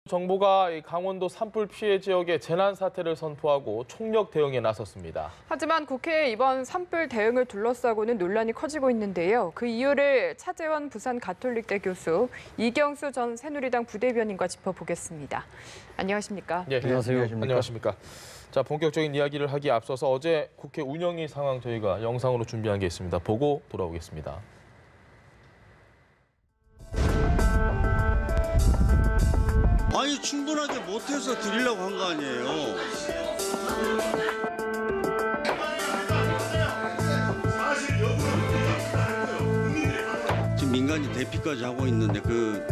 정부가 강원도 산불 피해 지역에 재난 사태를 선포하고 총력 대응에 나섰습니다. 하지만 국회의 이번 산불 대응을 둘러싸고는 논란이 커지고 있는데요. 그 이유를 차재원 부산 가톨릭대 교수, 이경수 전 새누리당 부대변인과 짚어보겠습니다. 안녕하십니까? 네, 안녕하세요. 안녕하십니까? 자, 본격적인 이야기를 하기에 앞서서 어제 국회 운영위 상황 저희가 영상으로 준비한 게 있습니다. 보고 돌아오겠습니다. 아니 충분하게 못해서 드리려고 한 거 아니에요. 지금 민간이 대피까지 하고 있는데 그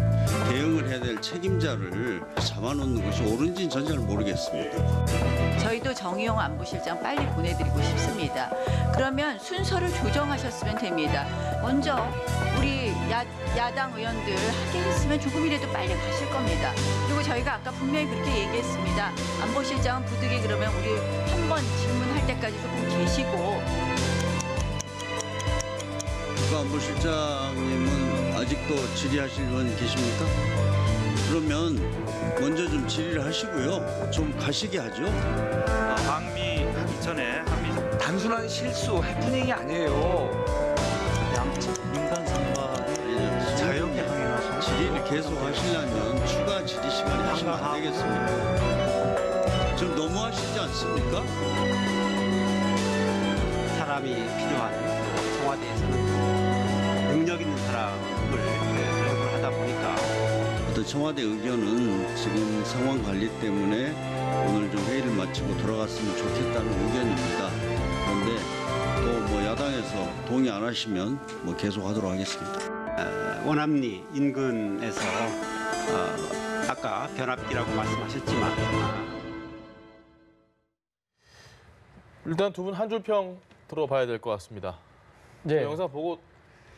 대응을 해야 될 책임자를 잡아놓는 것이 옳은지는 전 잘 모르겠습니다. 저희도 정의용 안보실장 빨리 보내드리고 싶습니다. 그러면 순서를 조정하셨으면 됩니다. 먼저 우리 야당 의원들 하게 했으면 조금이라도 빨리 가실 겁니다. 그리고 저희가 아까 분명히 그렇게 얘기했습니다. 안보실장은 부득이 그러면 우리 한 번 질문할 때까지 조금 계시고. 국가안보실장님은 아직도 질의하실 분 계십니까? 그러면 먼저 좀 질의를 하시고요. 좀 가시게 하죠. 방미하기 전에 단순한 실수, 해프닝이 아니에요. 양측 민간 상관이 자유롭게 항의하시는 질의를 계속 하시려면 추가 질의 시간에 하시면 안 되겠습니까? 좀 너무하시지 않습니까? 사람이 필요한 청와대에서는 능력 있는 사람을 배역을 하다 보니까 어떤 청와대 의견은 지금 상황 관리 때문에 오늘 좀 회의를 마치고 돌아갔으면 좋겠다는 의견입니다. 그런데 또 뭐 야당에서 동의 안 하시면 뭐 계속 하도록 하겠습니다. 원암리 인근에서 아까 변압기라고 말씀하셨지만 일단 두 분 한 줄 평 들어봐야 될 것 같습니다. 네. 영상 보고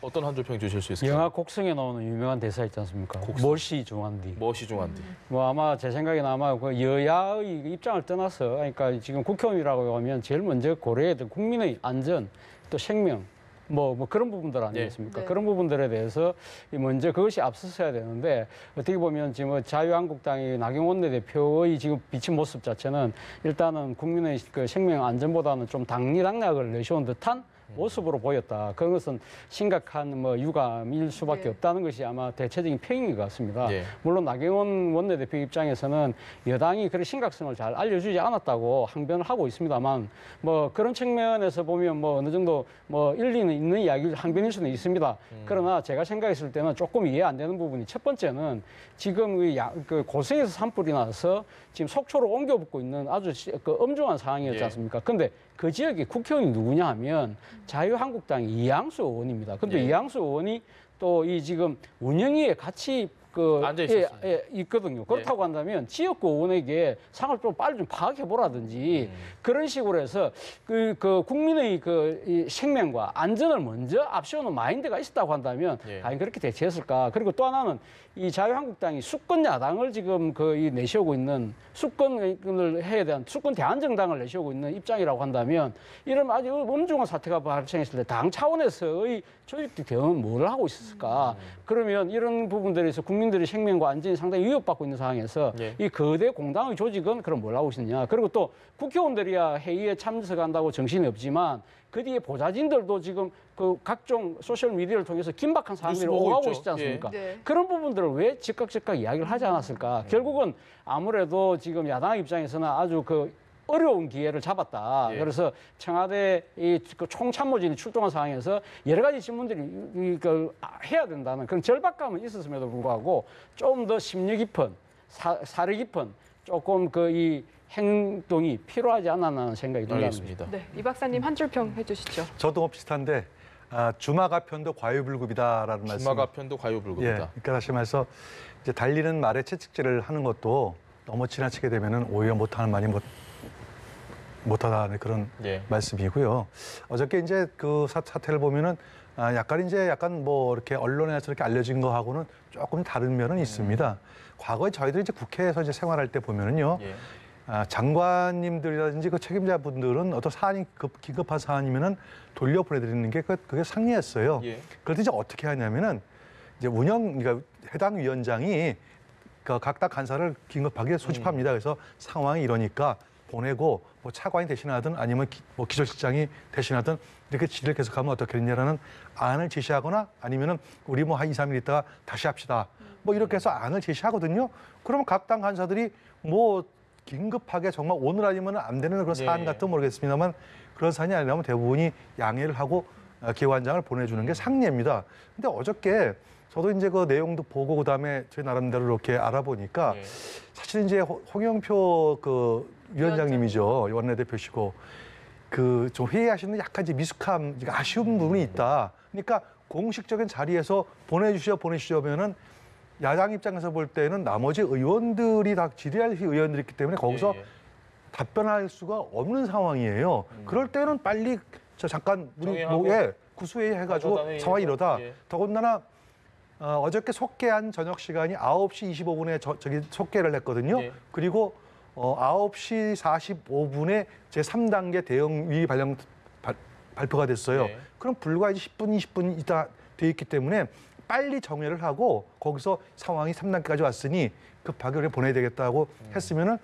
어떤 한 줄 평 주실 수 있을까요? 영화 곡성에 나오는 유명한 대사 있지 않습니까? 멋이 중한디. 멋이 중한디. 뭐 아마 제 생각에는 아마 그 여야의 입장을 떠나서 그러니까 지금 국회의원이라고 하면 제일 먼저 고려해야 될 국민의 안전 또 생명 뭐 그런 부분들 아니겠습니까? 네. 그런 부분들에 대해서 먼저 그것이 앞서서야 되는데 어떻게 보면 지금 자유한국당의 나경원 원내대표의 지금 비친 모습 자체는 일단은 국민의 그 생명 안전보다는 좀 당리당략을 내세운 듯한 모습으로 보였다. 그것은 심각한 뭐 유감일 수밖에 네. 없다는 것이 아마 대체적인 평인 것 같습니다. 네. 물론 나경원 원내대표 입장에서는 여당이 그런 심각성을 잘 알려주지 않았다고 항변을 하고 있습니다만 뭐 그런 측면에서 보면 뭐 어느 정도 뭐 일리는 있는 이야기를 항변일 수는 있습니다. 그러나 제가 생각했을 때는 조금 이해 안 되는 부분이 첫 번째는 지금 그 고성에서 산불이 나서 지금 속초로 옮겨붙고 있는 아주 그 엄중한 상황이었지 않습니까? 근데 그 지역에 국회의원이 누구냐 하면 자유한국당 이양수 의원입니다. 근데 이양수 의원이 또 이 지금 운영위에 같이 앉아 있었습니다. 있거든요. 그렇다고 한다면 지역구 의원에게 상을 좀 빨리 좀 파악해 보라든지 그런 식으로 해서 그 국민의 이 생명과 안전을 먼저 앞세우는 마인드가 있었다고 한다면 과연 그렇게 대처했을까? 그리고 또 하나는 이 자유한국당이 수권 야당을 지금 이 내세우고 있는 수권을 해야 되는 수권 대안정당을 내세우고 있는 입장이라고 한다면 이런 아주 엄중한 사태가 발생했을 때 당 차원에서의 조직적 대응은 뭘 하고 있었을까? 그러면 이런 부분들에서 국민들의 생명과 안전이 상당히 위협받고 있는 상황에서 이 거대 공당의 조직은 그럼 뭘 하고 있느냐? 그리고 또 국회의원들이야 회의에 참석한다고 정신이 없지만 그 뒤에 보좌진들도 지금 그 각종 소셜 미디어를 통해서 긴박한 사항들을 오가고 있지 않습니까? 네. 그런 부분들을 왜 즉각 이야기를 하지 않았을까? 결국은 아무래도 지금 야당 입장에서는 아주 어려운 기회를 잡았다. 그래서 청와대 그 총참모진이 출동한 상황에서 여러 가지 질문들이 이걸 해야 된다는 그런 절박감은 있었음에도 불구하고 좀 더 심리 깊은 사려 깊은 조금 이 행동이 필요하지 않았나 생각이 듭니다. 네, 이 박사님 한 줄 평 해주시죠. 저도 비슷한데 주마가편도 과유불급이다라는 말씀. 주마가편도 과유불급이다. 그러니까 다시 말해서 이제 달리는 말에 채찍질을 하는 것도 너무 지나치게 되면은 오히려 못하는 말이 못하다는 그런 말씀이고요. 어저께 이제 그 사태를 보면은 약간 뭐 이렇게 언론에서 이렇게 알려진 거하고는 조금 다른 면은 있습니다. 과거에 저희들이 이제 국회에서 이제 생활할 때 보면은요. 장관님들이라든지 그 책임자분들은 어떤 사안이 긴급한 사안이면은 돌려보내드리는 게 그게 상례였어요. 그럴 때 이제 어떻게 하냐면은 이제 그러니까 해당 위원장이 각 당 간사를 긴급하게 소집합니다. 그래서 상황이 이러니까 보내고 뭐 차관이 대신하든 아니면 뭐 기조실장이 대신하든 이렇게 질의를 계속하면 어떻겠냐라는 안을 제시하거나 아니면은 우리 뭐 한 2, 3일 있다가 다시 합시다. 뭐 이렇게 해서 안을 제시하거든요. 그러면 각 당 간사들이 뭐 긴급하게 정말 오늘 아니면 안 되는 그런 사안 같은 모르겠습니다만 그런 사안이 아니라면 대부분이 양해를 하고 기관장을 보내주는 게 상례입니다. 근데 어저께 저도 이제 그 내용도 보고 그다음에 저희 나름대로 이렇게 알아보니까 사실 이제 홍영표 그 위원장님이죠. 원내대표시고 그 좀 회의하시는 약간 이제 미숙함, 아쉬운 부분이 있다. 그러니까 공식적인 자리에서 보내주시면은 야당 입장에서 볼 때는 나머지 의원들이 다 질의할 의원들이 있기 때문에 거기서 답변할 수가 없는 상황이에요. 그럴 때는 빨리 저 잠깐 우리 구수회의 해가지고 상황이 이러다. 더군다나 어저께 속개한 저녁 시간이 9시 25분에 저기 속개를 했거든요. 그리고 9시 45분에 제3단계 대응위 발표가 됐어요. 그럼 불과 이제 10분, 20분 있다 돼 있기 때문에 빨리 정회를 하고 거기서 상황이 3단계까지 왔으니 급하게 보내야 되겠다고 했으면은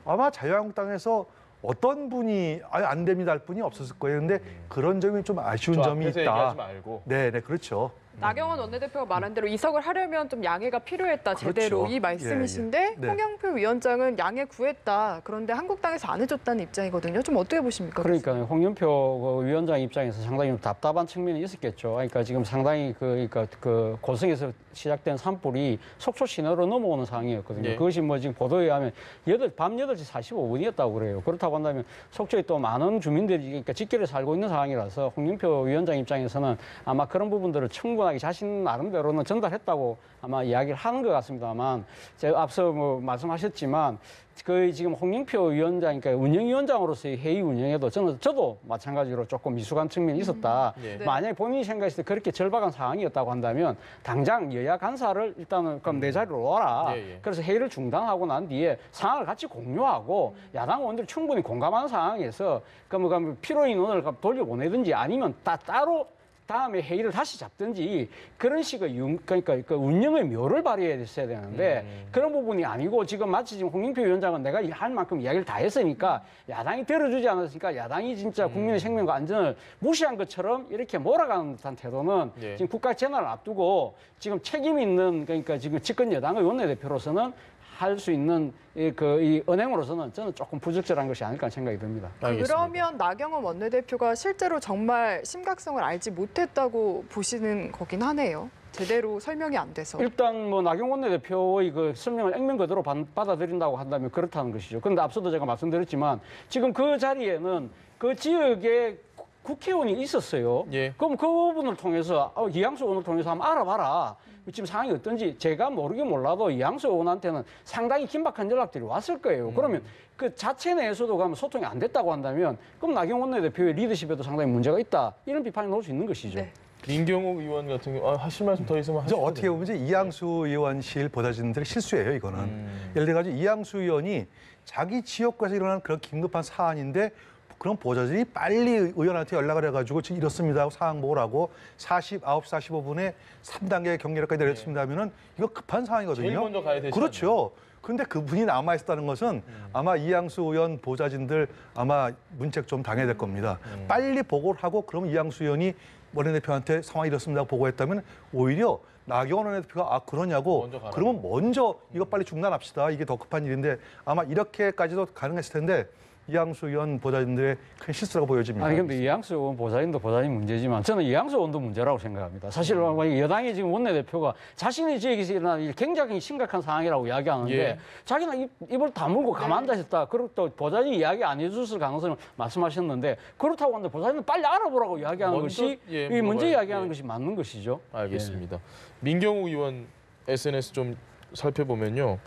아마 자유한국당에서 어떤 분이 안 됩니다 할 분이 없었을 거예요. 근데 그런 점이 좀 아쉬운 점이 있다. 얘기하지 말고. 네, 그렇죠. 나경원 원내대표가 말한 대로 이석을 하려면 좀 양해가 필요했다. 제대로 그렇죠. 이 말씀이신데 네. 홍영표 위원장은 양해 구했다. 그런데 한국당에서 안 해줬다는 입장이거든요. 좀 어떻게 보십니까? 그러니까 홍영표 위원장 입장에서 상당히 좀 답답한 측면이 있었겠죠. 그러니까 지금 상당히 그 고성에서 시작된 산불이 속초 시내로 넘어오는 상황이었거든요. 그것이 뭐 지금 보도에 의하면 밤 8시 45분이었다고 그래요. 그렇다고 한다면 속초에 또 많은 주민들이 그러니까 직결에 살고 있는 상황이라서 홍영표 위원장 입장에서는 아마 그런 부분들을 충분하게 자신 나름대로는 전달했다고 아마 이야기를 하는 것 같습니다만 제가 앞서 뭐 말씀하셨지만 그 지금 홍영표 위원장, 그러니까 운영위원장으로서의 회의 운영에도 저도 마찬가지로 조금 미숙한 측면이 있었다. 만약에 본인이 생각했을 때 그렇게 절박한 상황이었다고 한다면 당장 여야 간사를 일단은 그럼 내 자리로 와라. 그래서 회의를 중단하고 난 뒤에 상황을 같이 공유하고 야당 의원들이 충분히 공감하는 상황에서 그럼 필요 인원을 돌려보내든지 아니면 따로 다음에 회의를 다시 잡든지 그런 식의 그러니까 그 운영의 묘를 발휘했어야 되는데 그런 부분이 아니고 지금 마치 지금 홍영표 위원장은 내가 할 만큼 이야기를 다 했으니까 야당이 들어주지 않았으니까 야당이 진짜 국민의 생명과 안전을 무시한 것처럼 이렇게 몰아가는 듯한 태도는 지금 국가 재난을 앞두고 지금 책임 있는 그러니까 지금 집권 여당의 원내대표로서는 할 수 있는 이 은행으로서는 저는 조금 부적절한 것이 아닐까 생각이 듭니다. 그러면 나경원 원내대표가 실제로 정말 심각성을 알지 못했다고 보시는 거긴 하네요. 제대로 설명이 안 돼서. 일단 뭐 나경원 원내대표의 그 설명을 액면 그대로 받아들인다고 한다면 그렇다는 것이죠. 그런데 앞서도 제가 말씀드렸지만 지금 그 자리에는 그 지역에 국회의원이 있었어요. 그럼 그 부분을 통해서 이양수 의원을 통해서 한번 알아봐라. 지금 상황이 어떤지 제가 모르긴 몰라도 이양수 의원한테는 상당히 긴박한 연락들이 왔을 거예요. 그러면 그 자체 내에서도 가면 소통이 안 됐다고 한다면 그럼 나경원 원내대표의 리더십에도 상당히 문제가 있다. 이런 비판이 나올 수 있는 것이죠. 민경욱 의원 같은 경우 하실 말씀 더 있으면 하시죠. 어떻게 보면 이제 이양수 의원실 보좌진들의 실수예요, 이거는. 예를 들어가지고 이양수 의원이 자기 지역구에서 일어난 그런 긴급한 사안인데 그럼 보좌진이 빨리 의원한테 연락을 해가지고 지금 이렇습니다 하고 상황 보고라고 9시 45분에 3단계 경계력까지 내렸습니다 하면은 이거 급한 상황이거든요. 제일 먼저 가야 되지 그렇죠. 그런데 그분이 남아있었다는 것은 아마 이양수 의원 보좌진들 아마 문책 좀 당해야 될 겁니다. 빨리 보고를 하고 그럼 이양수 의원이 원내대표한테 상황이 이렇습니다 보고했다면 오히려 나경원 원내대표가 그러냐고 그러면 먼저 이거 빨리 중단합시다. 이게 더 급한 일인데 아마 이렇게까지도 가능했을 텐데 이양수 의원 보좌진들의 큰 실수라고 보여집니다. 아니 근데 이양수 의원 보좌진도 보좌진 문제지만 저는 이양수 의원도 문제라고 생각합니다. 사실 여당의 지금 원내대표가 자신의 지역에서 일어난 일 굉장히 심각한 상황이라고 이야기하는데 자기는 입을 다물고 가만 앉아있다. 그리고 또 보좌진이 이야기 안 해줬을 가능성을 말씀하셨는데 그렇다고 하는데 보좌진은 빨리 알아보라고 이야기하는 것이 이 문제 이야기하는 것이 맞는 것이죠. 알겠습니다. 민경욱 의원 SNS 좀 살펴보면요.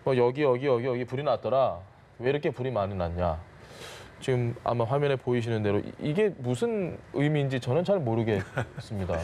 여기 불이 났더라. 왜 이렇게 불이 많이 났냐. 지금 아마 화면에 보이시는 대로 이게 무슨 의미인지 저는 잘 모르겠습니다.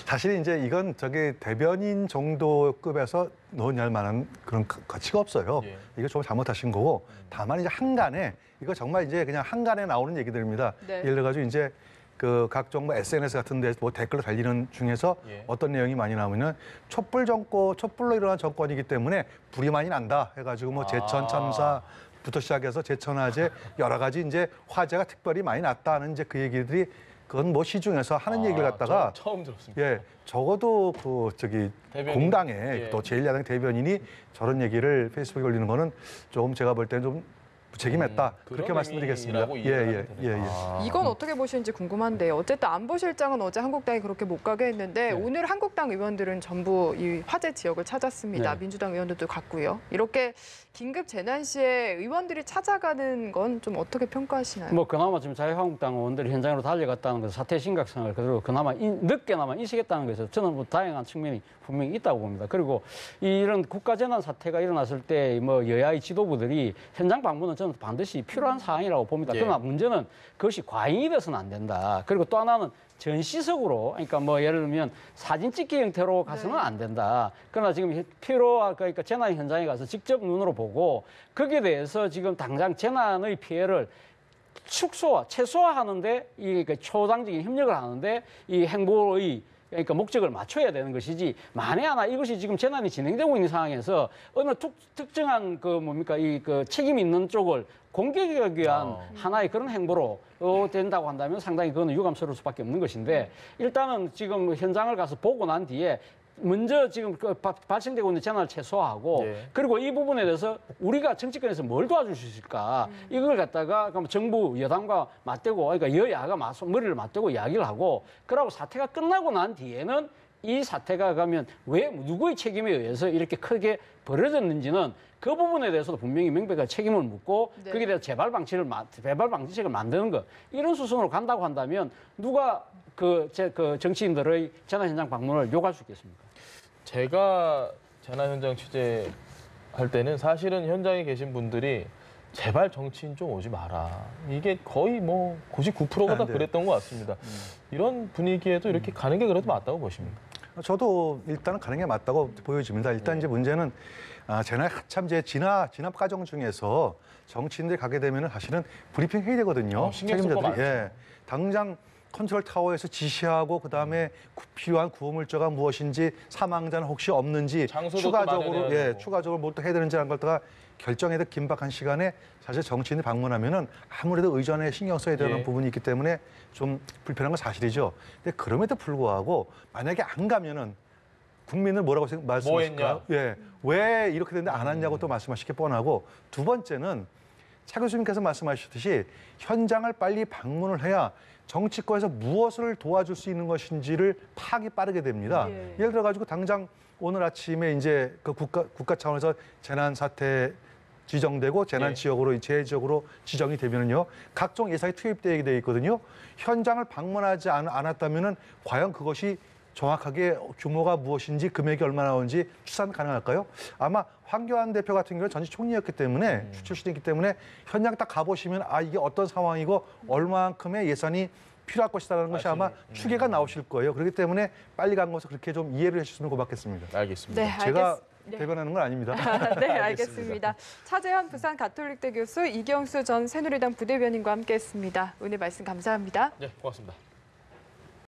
사실 이제 이건 대변인 정도급에서 논의할 만한 그런 가치가 없어요. 이거 좀 잘못하신 거고 다만 이제 한간에 이거 정말 이제 그냥 한간에 나오는 얘기들입니다. 예를 들어가지고 이제 그 각종 뭐 SNS 같은 데 뭐 댓글로 달리는 중에서 예. 어떤 내용이 많이 나오면은 촛불로 일어난 정권이기 때문에 불이 많이 난다 해가지고 뭐 제천 참사부터 시작해서 제천화재 여러 가지 이제 화재가 특별히 많이 났다는 이제 그 얘기들이 그건 뭐 시중에서 하는 얘기를 갖다가 처음 들었습니다. 예 적어도 그 저기 대변인. 공당의 예. 또 제1야당 대변인이 저런 얘기를 페이스북에 올리는 거는 조금 제가 볼 때는 좀 책임했다 그렇게 그런 말씀드리겠습니다. 의미라고 이해를 하면 되네요. 이건 어떻게 보시는지 궁금한데요. 어쨌든 안보실장은 어제 한국당이 그렇게 못 가게 했는데 오늘 한국당 의원들은 전부 이 화재 지역을 찾았습니다. 네. 민주당 의원들도 갔고요. 이렇게 긴급 재난 시에 의원들이 찾아가는 건 좀 어떻게 평가하시나요? 뭐 그나마 지금 자유한국당 의원들이 현장으로 달려갔다는 것은 사태의 심각성을 그대로 그나마 늦게나마 인식했다는 것에서 저는 뭐 다양한 측면이 분명히 있다고 봅니다. 그리고 이런 국가재난 사태가 일어났을 때 뭐 여야의 지도부들이 현장 방문은 저는 반드시 필요한 사항이라고 봅니다. 예. 그러나 문제는 그것이 과잉이 돼서는 안 된다. 그리고 또 하나는 전시석으로, 그러니까 뭐 예를 들면 사진 찍기 형태로 가서는 안 된다. 그러나 지금 그러니까 재난 현장에 가서 직접 눈으로 보고 거기에 대해서 지금 당장 재난의 피해를 최소화하는데 이 초당적인 협력을 하는데 이 행보의 그러니까 목적을 맞춰야 되는 것이지 만에 하나 이것이 지금 재난이 진행되고 있는 상황에서 어느 특정한 그 뭡니까 이 그 책임 있는 쪽을 공격하기 위한 하나의 그런 행보로 된다고 한다면 상당히 그거는 유감스러울 수밖에 없는 것인데 일단은 지금 현장을 가서 보고 난 뒤에 먼저 지금 발생되고 있는 재난을 최소화하고 예. 그리고 이 부분에 대해서 우리가 정치권에서 뭘 도와줄 수 있을까 이걸 갖다가 그럼 정부 여당과 맞대고 그러니까 여야가 머리를 맞대고 이야기를 하고 그러고 사태가 끝나고 난 뒤에는 이 사태가 가면 왜 누구의 책임에 의해서 이렇게 크게 벌어졌는지는 그 부분에 대해서도 분명히 명백한 책임을 묻고 네. 거기에 대해서 재발 방지책을 만드는 것 이런 수순으로 간다고 한다면 누가 그 정치인들의 재난 현장 방문을 요구할 수 있겠습니까? 제가 재난 현장 취재할 때는 사실은 현장에 계신 분들이 제발 정치인 좀 오지 마라. 이게 거의 뭐 99%가 다 네. 그랬던 것 같습니다. 이런 분위기에도 이렇게 가는 게 그래도 맞다고 보십니까? 저도 일단은 가는 게 맞다고 보여집니다. 일단 이제 문제는 재난 한참 이제 진압 과정 중에서 정치인들이 가게 되면 사실은 브리핑 해야 되거든요. 신경 쓸 거 많죠. 예, 당장 컨트롤 타워에서 지시하고 그다음에 필요한 구호물자가 무엇인지 사망자는 혹시 없는지 장소도 추가적으로 또 추가적으로 뭘 또 해야 되는지라는 걸 갖다가 결정해야 될 긴박한 시간에 사실 정치인이 방문하면은 아무래도 의전에 신경 써야 되는 예. 부분이 있기 때문에 좀 불편한 건 사실이죠. 근데 그럼에도 불구하고 만약에 안 가면은 국민을 뭐라고 말씀하실까요? 예, 왜 이렇게 됐는데 안 왔냐고 또 말씀하실 게 뻔하고 두 번째는 차 교수님께서 말씀하셨듯이 현장을 빨리 방문을 해야 정치권에서 무엇을 도와줄 수 있는 것인지를 파악이 빠르게 됩니다. 예. 예를 들어 가지고 당장 오늘 아침에 이제 그 국가 차원에서 재난 사태 지정되고 재난 예. 지역으로 재해 지역으로 지정이 되면은요 각종 예산이 투입되게 돼 있거든요. 현장을 방문하지 않았다면은 과연 그것이 정확하게 규모가 무엇인지 금액이 얼마나 나오는지 추산 가능할까요? 아마 황교안 대표 같은 경우는 전직 총리였기 때문에 출신이기 때문에 현장 딱 가보시면 이게 어떤 상황이고 얼마만큼의 예산이 필요할 것이다라는 것이 아마 추계가 나오실 거예요. 그렇기 때문에 빨리 간 것을 그렇게 좀 이해를 해주시면 고맙겠습니다. 알겠습니다. 네, 제가 네. 대변하는 건 아닙니다. 네, 알겠습니다. 차재현 부산 가톨릭대 교수, 이경수 전 새누리당 부대변인과 함께했습니다. 오늘 말씀 감사합니다. 네, 고맙습니다.